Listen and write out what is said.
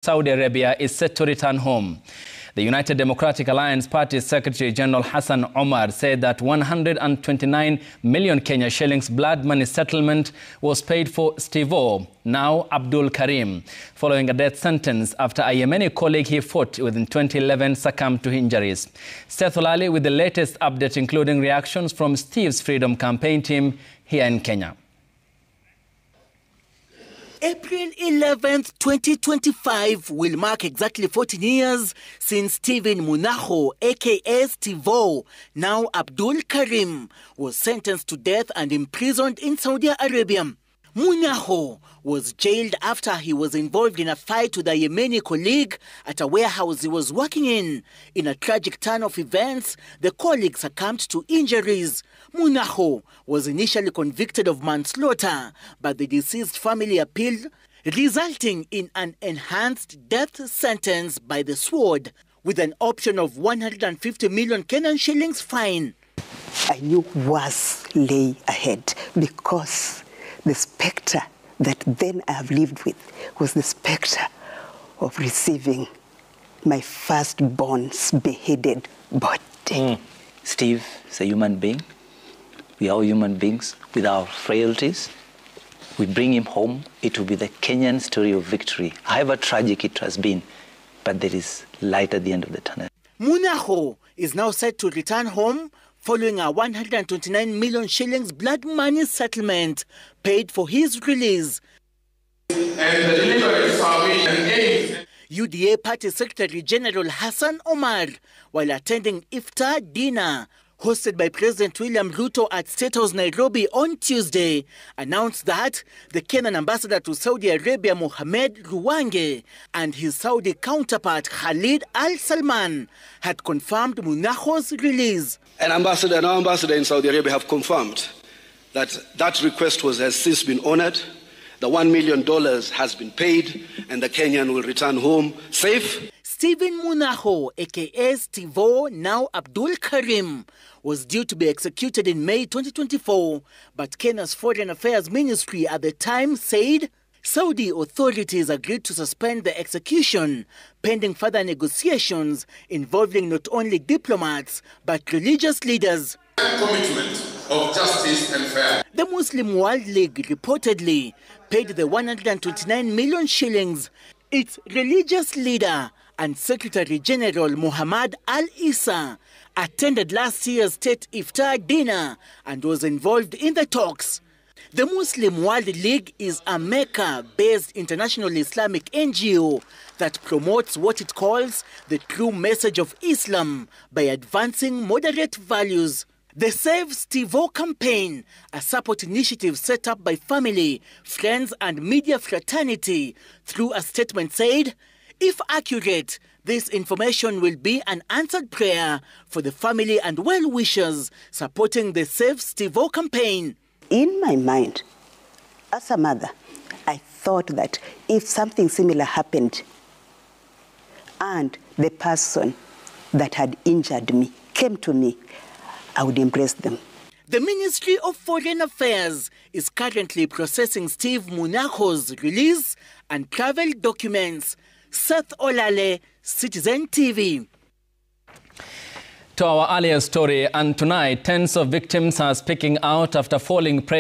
Saudi Arabia is set to return home. The United Democratic Alliance Party's Secretary-General Hassan Omar said that 129 million Kenya shillings blood money settlement was paid for Steve, now Abdul Karim, following a death sentence after a Yemeni colleague he fought with in 2011 succumbed to injuries. Seth Olali with the latest update, including reactions from Steve's Freedom Campaign team here in Kenya. April 11th, 2025 will mark exactly 14 years since Stephen Munyakho, aka Steve, now Abdul Karim, was sentenced to death and imprisoned in Saudi Arabia. Munyakho was jailed after he was involved in a fight with a Yemeni colleague at a warehouse he was working in. In a tragic turn of events, the colleague succumbed to injuries. Munyakho was initially convicted of manslaughter, but the deceased family appealed, resulting in an enhanced death sentence by the sword, with an option of 150 million Kenyan shillings fine. I knew worse lay ahead because the spectre that then I have lived with was the spectre of receiving my firstborn's beheaded body. Steve is a human being. We are all human beings with our frailties. We bring him home. It will be the Kenyan story of victory, however tragic it has been, but there is light at the end of the tunnel. Munyakho is now set to return home following a 129 million shillings blood money settlement paid for his release. UDA Party Secretary-General Hassan Omar, while attending iftar dinner hosted by President William Ruto at State House Nairobi on Tuesday, announced that the Kenyan ambassador to Saudi Arabia, Mohammed Ruwange, and his Saudi counterpart, Khalid Al Salman, had confirmed Munyakho's release. Our ambassador in Saudi Arabia have confirmed that that request has since been honored. The $1 million has been paid, and the Kenyan will return home safe. Stephen Munyakho, aka Steve, now Abdul Karim, was due to be executed in May 2024, but Kenya's Foreign Affairs Ministry at the time said Saudi authorities agreed to suspend the execution pending further negotiations involving not only diplomats but religious leaders. Commitment of justice and fair. The Muslim World League reportedly paid the 129 million shillings. Its religious leader and Secretary-General Muhammad Al-Issa attended last year's state iftar dinner and was involved in the talks. The Muslim World League is a Mecca-based international Islamic NGO that promotes what it calls the true message of Islam by advancing moderate values. The Save Steve campaign, a support initiative set up by family, friends and media fraternity, through a statement said, if accurate, this information will be an answered prayer for the family and well-wishers supporting the Save Steve campaign. In my mind, as a mother, I thought that if something similar happened and the person that had injured me came to me, I would embrace them. The Ministry of Foreign Affairs is currently processing Steve Munyakho's release and travel documents. Seth Olali, Citizen TV. To our earlier story, and tonight, tens of victims are speaking out after falling prey